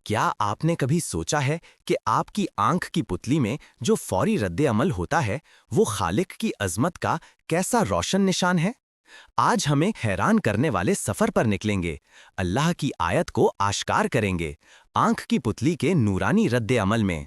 کیا آپ نے کبھی سوچا ہے کہ آپ کی آنکھ کی پتلی میں جو فوری رد عمل ہوتا ہے وہ خالق کی عظمت کا کیسا روشن نشان ہے؟ آج ہمیں حیران کرنے والے سفر پر نکلیں گے، اللہ کی آیت کو آشکار کریں گے، آنکھ کی پتلی کے نورانی رد عمل میں۔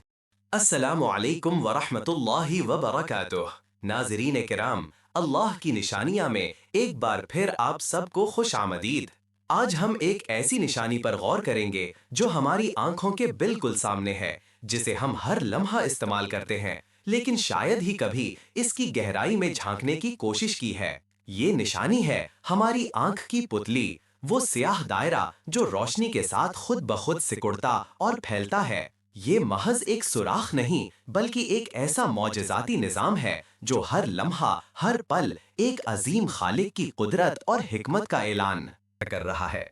السلام علیکم ورحمۃ اللہ وبرکاتہ۔ ناظرین کرام، اللہ کی نشانیاں میں ایک بار پھر آپ سب کو خوش آمدید۔ آج ہم ایک ایسی نشانی پر غور کریں گے جو ہماری آنکھوں کے بالکل سامنے ہے، جسے ہم ہر لمحہ استعمال کرتے ہیں، لیکن شاید ہی کبھی اس کی گہرائی میں جھانکنے کی کوشش کی ہے۔ یہ نشانی ہے ہماری آنکھ کی پتلی، وہ سیاہ دائرہ جو روشنی کے ساتھ خود بخود سکڑتا اور پھیلتا ہے۔ یہ محض ایک سوراخ نہیں بلکہ ایک ایسا معجزاتی نظام ہے جو ہر لمحہ، ہر پل ایک عظیم خالق کی قدرت اور حکمت کا اعلان کر رہا ہے۔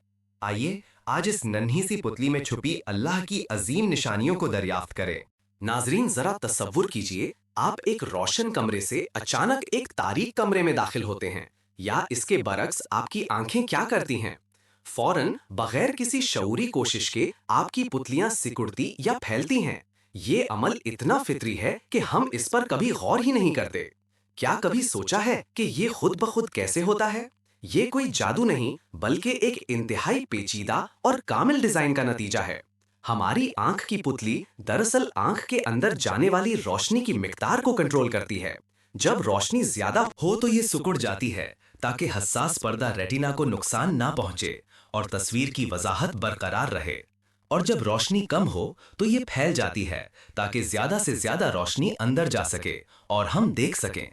آئیے آج اس ننھی سی پتلی میں چھپی اللہ کی عظیم نشانیوں کو دریافت کریں۔ ناظرین، ذرا تصور کیجئے آپ ایک روشن کمرے سے اچانک ایک تاریک کمرے میں داخل ہوتے ہیں، یا اس کے برعکس آپ کی آنکھیں کیا کرتی ہیں؟ فوراً بغیر کسی شعوری کوشش کے آپ کی پتلیاں سکڑتی یا پھیلتی ہیں۔ یہ عمل اتنا فطری ہے کہ ہم اس پر کبھی غور ہی نہیں کرتے۔ کیا کبھی سوچا ہے کہ یہ خود بخود کیسے ہوتا ہے؟ یہ کوئی جادو نہیں بلکہ ایک انتہائی پیچیدہ اور کامل ڈیزائن کا نتیجہ ہے۔ ہماری آنکھ کی پتلی دراصل آنکھ کے اندر جانے والی روشنی کی مقدار کو کنٹرول کرتی ہے۔ جب روشنی زیادہ ہو تو یہ سکڑ جاتی ہے تاکہ حساس پردہ ریٹینا کو نقصان نہ پہنچے اور تصویر کی وضاحت برقرار رہے، اور جب روشنی کم ہو تو یہ پھیل جاتی ہے تاکہ زیادہ سے زیادہ روشنی اندر جا سکے اور ہم دیکھ سکیں۔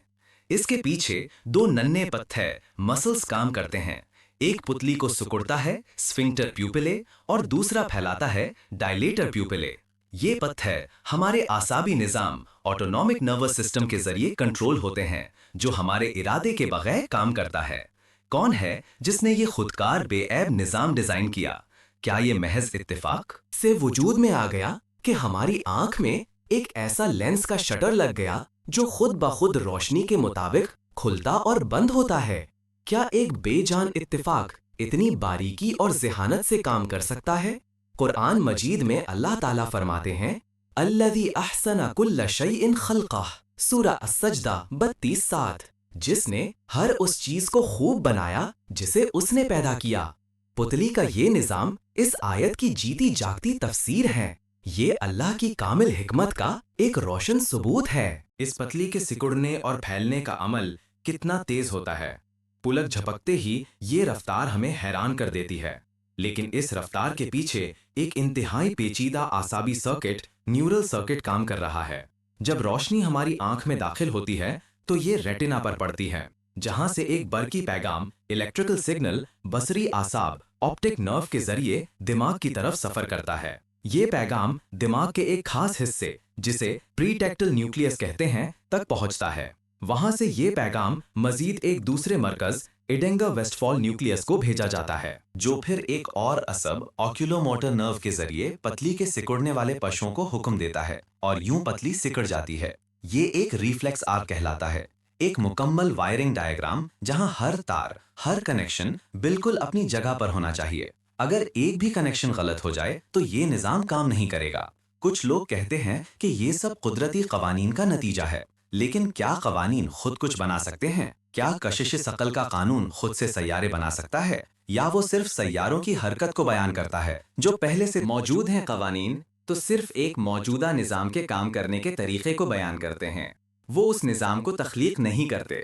اس کے پیچھے دو ننھے پتھر مسلز کام کرتے ہیں۔ ایک پتلی کو سکڑتا ہے سفنکٹر پیوپلے اور دوسرا پھیلاتا ہے ڈائلیٹر پیوپلے۔ یہ پتھر ہمارے اعصابی نظام آٹونومک نروس سسٹم کے ذریعے کنٹرول ہوتے ہیں، جو ہمارے ارادے کے بغیر کام کرتا ہے۔ کون ہے جس نے یہ خودکار بے عیب نظام ڈیزائن کیا؟ کیا یہ محض اتفاق سے وجود میں آ گیا کہ ہماری آنکھ میں ایک ایسا لینس کا شٹر لگ گیا جو خود بخود روشنی کے مطابق کھلتا اور بند ہوتا ہے؟ کیا ایک بے جان اتفاق اتنی باریکی اور ذہانت سے کام کر سکتا ہے؟ قرآن مجید میں اللہ تعالیٰ فرماتے ہیں، الذی احسن کل شیء خلقہ، سورہ السجدہ 32:7، جس نے ہر اس چیز کو خوب بنایا جسے اس نے پیدا کیا۔ پتلی کا یہ نظام اس آیت کی جیتی جاگتی تفسیر ہے۔ یہ اللہ کی کامل حکمت کا ایک روشن ثبوت ہے۔ اس پتلی کے سکڑنے اور پھیلنے کا عمل کتنا تیز ہوتا ہے! پلک جھپکتے ہی یہ رفتار ہمیں حیران کر دیتی ہے، لیکن اس رفتار کے پیچھے ایک انتہائی پیچیدہ اعصابی سرکٹ، نیورل سرکٹ کام کر رہا ہے۔ جب روشنی ہماری آنکھ میں داخل ہوتی ہے تو یہ ریٹنا پر پڑتی ہے، جہاں سے ایک برقی پیغام، الیکٹریکل سگنل، بصری اعصاب، آپٹک نرو کے ذریعے دماغ کی طرف سفر کرتا ہے۔ یہ پیغام دماغ کے ایک خاص حصے، جسے پری ٹیکٹل نیوکلیس کہتے ہیں، تک پہنچتا ہے۔ وہاں سے یہ پیغام مزید ایک دوسرے مرکز، ایڈنگر ویسٹفال نیوکلیس کو بھیجا جاتا ہے، جو پھر ایک اور عصب، آکیولو موٹر نرو کے ذریعے پتلی کے سکڑنے والے پشوں کو حکم دیتا ہے، اور یوں پتلی سکڑ جاتی ہے۔ یہ ایک ریفلیکس آرک کہلاتا ہے، ایک مکمل وائرنگ ڈائیگرام جہاں ہر تار، ہر کنیکشن بالکل اپنی جگہ پر ہونا چاہیے۔ اگر ایک بھی کنیکشن غلط ہو جائے تو یہ نظام کام نہیں کرے گا۔ کچھ لوگ کہتے ہیں کہ یہ سب قدرتی قوانین کا نتیجہ ہے، لیکن کیا قوانین خود کچھ بنا سکتے ہیں؟ کیا کشش ثقل کا قانون خود سے سیارے بنا سکتا ہے، یا وہ صرف سیاروں کی حرکت کو بیان کرتا ہے جو پہلے سے موجود ہیں؟ قوانین تو صرف ایک موجودہ نظام کے کام کرنے کے طریقے کو بیان کرتے ہیں، وہ اس نظام کو تخلیق نہیں کرتے۔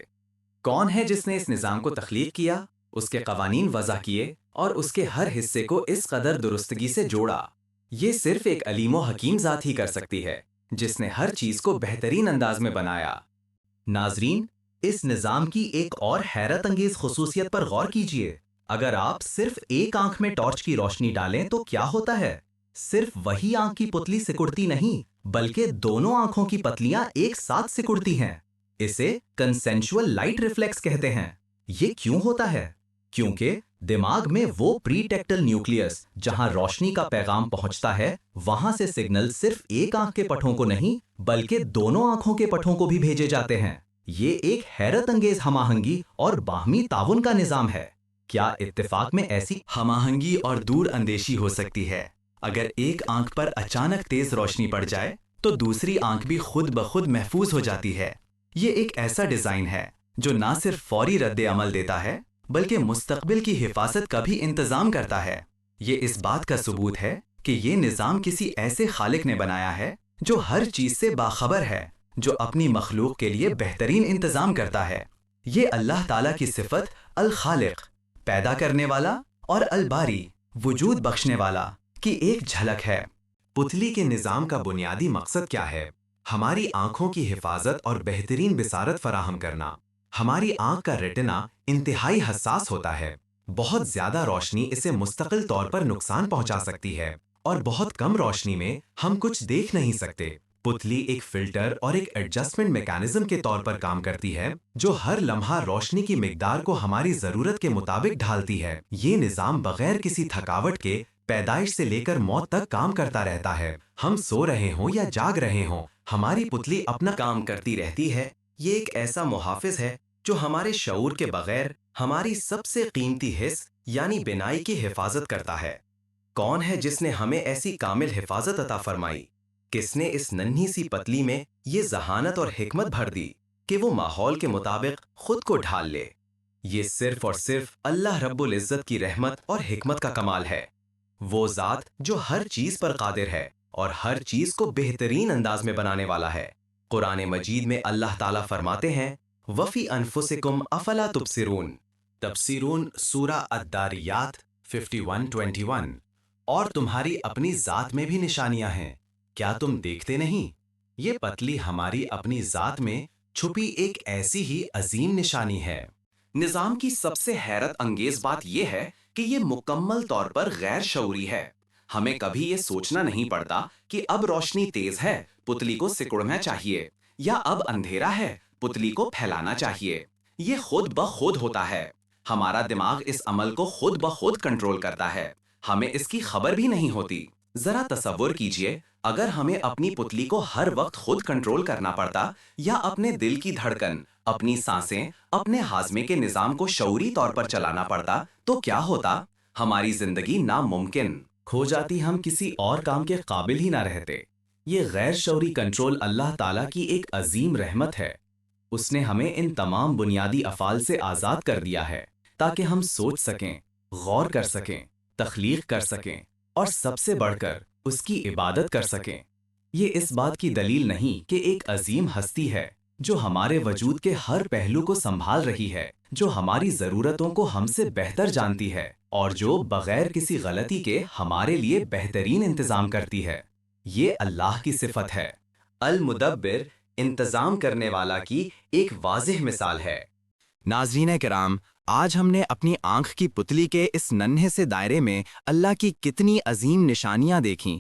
کون ہے جس نے اس نظام کو تخلیق کیا، اس کے قوانین وضع کیے اور اس کے ہر حصے کو اس قدر درستگی سے جوڑا؟ یہ صرف ایک علیم و حکیم ذات ہی کر سکتی ہے، جس نے ہر چیز کو بہترین انداز میں بنایا۔ ناظرین، اس نظام کی ایک اور حیرت انگیز خصوصیت پر غور کیجئے۔ اگر آپ صرف ایک آنکھ میں ٹارچ کی روشنی ڈالیں تو کیا ہوتا ہے؟ صرف وہی آنکھ کی پتلی سکڑتی نہیں، بلکہ دونوں آنکھوں کی پتلیاں ایک ساتھ سکڑتی ہیں۔ اسے کنسینشول لائٹ ریفلیکس کہتے ہیں۔ یہ کیوں ہوتا ہے؟ کیونکہ دماغ میں وہ پری ٹیکٹل نیوکلیس جہاں روشنی کا پیغام پہنچتا ہے، وہاں سے سگنل صرف ایک آنکھ کے پٹھوں کو نہیں بلکہ دونوں آنکھوں کے پٹھوں کو بھی بھیجے جاتے ہیں۔ یہ ایک حیرت انگیز ہم آہنگی اور باہمی تعاون کا نظام ہے۔ کیا اتفاق میں ایسی ہم آہنگی اور دور اندیشی ہو سکتی ہے؟ اگر ایک آنکھ پر اچانک تیز روشنی پڑ جائے تو دوسری آنکھ بھی خود بخود محفوظ ہو جاتی ہے۔ یہ ایک ایسا ڈیزائن ہے جو نہ صرف فوری رد عمل دیتا ہے بلکہ مستقبل کی حفاظت کا بھی انتظام کرتا ہے۔ یہ اس بات کا ثبوت ہے کہ یہ نظام کسی ایسے خالق نے بنایا ہے جو ہر چیز سے باخبر ہے، جو اپنی مخلوق کے لیے بہترین انتظام کرتا ہے۔ یہ اللہ تعالیٰ کی صفت الخالق، پیدا کرنے والا، اور الباری، وجود بخشنے والا کی ایک جھلک ہے۔ پتلی کے نظام کا بنیادی مقصد کیا ہے؟ ہماری آنکھوں کی حفاظت اور بہترین بصارت فراہم کرنا۔ ہماری آنکھ کا ریٹنا انتہائی حساس ہوتا ہے۔ بہت زیادہ روشنی اسے مستقل طور پر نقصان پہنچا سکتی ہے، اور بہت کم روشنی میں ہم کچھ دیکھ نہیں سکتے۔ پتلی ایک فلٹر اور ایک ایڈجسٹمنٹ میکانزم کے طور پر کام کرتی ہے جو ہر لمحہ روشنی کی مقدار کو ہماری ضرورت کے مطابق ڈھالتی ہے۔ یہ نظام بغیر کسی تھکاوٹ کے پیدائش سے لے کر موت تک کام کرتا رہتا ہے۔ ہم سو رہے ہوں یا جاگ رہے ہوں، ہماری پتلی اپنا کام کرتی رہتی ہے۔ یہ ایک ایسا محافظ ہے جو ہمارے شعور کے بغیر ہماری سب سے قیمتی حص یعنی بینائی کی حفاظت کرتا ہے۔ کون ہے جس نے ہمیں ایسی کامل حفاظت عطا فرمائی؟ کس نے اس ننھی سی پتلی میں یہ ذہانت اور حکمت بھر دی کہ وہ ماحول کے مطابق خود کو ڈھال لے؟ یہ صرف اور صرف اللہ رب العزت کی رحمت اور حکمت کا کمال ہے۔ وہ ذات جو ہر چیز پر قادر ہے اور ہر چیز کو بہترین انداز میں بنانے والا ہے۔ قرآن مجید میں اللہ تعالیٰ فرماتے ہیں وَفِي أَنفُسِكُمْ أَفَلَا تُبْصِرُونَ، تبصرون سورہ الداریات 51-21۔ اور تمہاری اپنی ذات میں بھی نشانیاں ہیں، کیا تم دیکھتے نہیں؟ یہ پتلی ہماری اپنی ذات میں چھپی ایک ایسی ہی عظیم نشانی ہے۔ نظام کی سب سے حیرت انگیز بات یہ ہے کہ یہ مکمل طور پر غیر شعوری ہے۔ ہمیں کبھی یہ سوچنا نہیں پڑتا کہ اب روشنی تیز ہے، پتلی کو سکڑنا چاہیے، یا اب اندھیرا ہے، پتلی کو پھیلانا چاہیے۔ یہ خود بخود ہوتا ہے۔ ہمارا دماغ اس عمل کو خود بخود کنٹرول کرتا ہے، ہمیں اس کی خبر بھی نہیں ہوتی۔ ذرا تصور کیجئے اگر ہمیں اپنی پتلی کو ہر وقت خود کنٹرول کرنا پڑتا، یا اپنے دل کی دھڑکن، اپنی سانسیں، اپنے ہاضمے کے نظام کو شعوری طور پر چلانا پڑتا تو کیا ہوتا؟ ہماری زندگی ناممکن کھو جاتی، ہم کسی اور کام کے قابل ہی نہ رہتے۔ یہ غیر شعوری کنٹرول اللہ تعالیٰ کی ایک عظیم رحمت ہے۔ اس نے ہمیں ان تمام بنیادی افعال سے آزاد کر دیا ہے تاکہ ہم سوچ سکیں، غور کر سکیں، تخلیق کر سکیں، اور سب سے بڑھ کر اس کی عبادت کر سکیں۔ یہ اس بات کی دلیل نہیں کہ ایک عظیم ہستی ہے جو ہمارے وجود کے ہر پہلو کو سنبھال رہی ہے، جو ہماری ضرورتوں کو ہم سے بہتر جانتی ہے، اور جو بغیر کسی غلطی کے ہمارے لیے بہترین انتظام کرتی ہے۔ یہ اللہ کی صفت ہے۔ المدبر، انتظام کرنے والا کی ایک واضح مثال ہے۔ ناظرین کرام، آج ہم نے اپنی آنکھ کی پتلی کے اس ننھے سے دائرے میں اللہ کی کتنی عظیم نشانیاں دیکھیں۔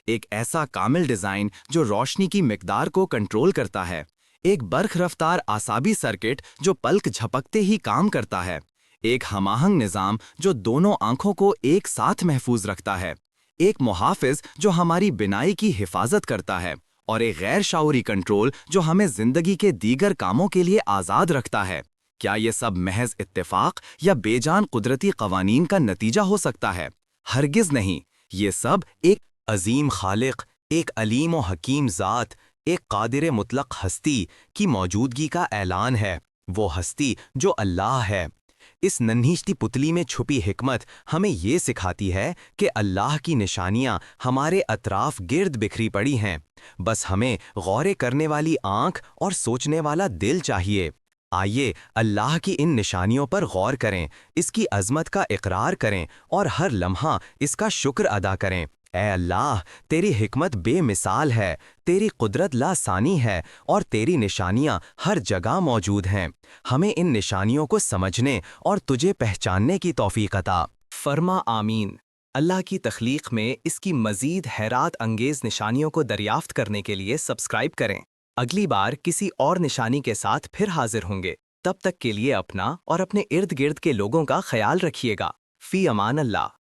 ایک ایسا کامل ڈیزائن جو روشنی کی مقدار کو کنٹرول کرتا ہے، ایک برق رفتار اعصابی سرکٹ جو پلک جھپکتے ہی کام کرتا ہے، ایک ہم آہنگ نظام جو دونوں آنکھوں کو ایک ساتھ محفوظ رکھتا ہے، ایک محافظ جو ہماری بینائی کی حفاظت کرتا ہے، اور ایک غیر شعوری کنٹرول جو ہمیں زندگی کے دیگر کاموں کے لیے آزاد رکھتا ہے۔ کیا یہ سب محض اتفاق یا بے جان قدرتی قوانین کا نتیجہ ہو سکتا ہے؟ ہرگز نہیں، یہ سب ایک عظیم خالق، ایک علیم و حکیم ذات، ایک قادر مطلق ہستی کی موجودگی کا اعلان ہے۔ وہ ہستی جو اللہ ہے۔ اس ننھی پتلی میں چھپی حکمت ہمیں یہ سکھاتی ہے کہ اللہ کی نشانیاں ہمارے اطراف گرد بکھری پڑی ہیں، بس ہمیں غور کرنے والی آنکھ اور سوچنے والا دل چاہیے۔ آئیے اللہ کی ان نشانیوں پر غور کریں، اس کی عظمت کا اقرار کریں، اور ہر لمحہ اس کا شکر ادا کریں۔ اے اللہ، تیری حکمت بے مثال ہے، تیری قدرت لاسانی ہے، اور تیری نشانیاں ہر جگہ موجود ہیں۔ ہمیں ان نشانیوں کو سمجھنے اور تجھے پہچاننے کی توفیق عطا فرما، آمین۔ اللہ کی تخلیق میں اس کی مزید حیرات انگیز نشانیوں کو دریافت کرنے کے لیے سبسکرائب کریں۔ اگلی بار کسی اور نشانی کے ساتھ پھر حاضر ہوں گے۔ تب تک کے لیے اپنا اور اپنے ارد گرد کے لوگوں کا خیال رکھیے گا۔ فی امان اللہ۔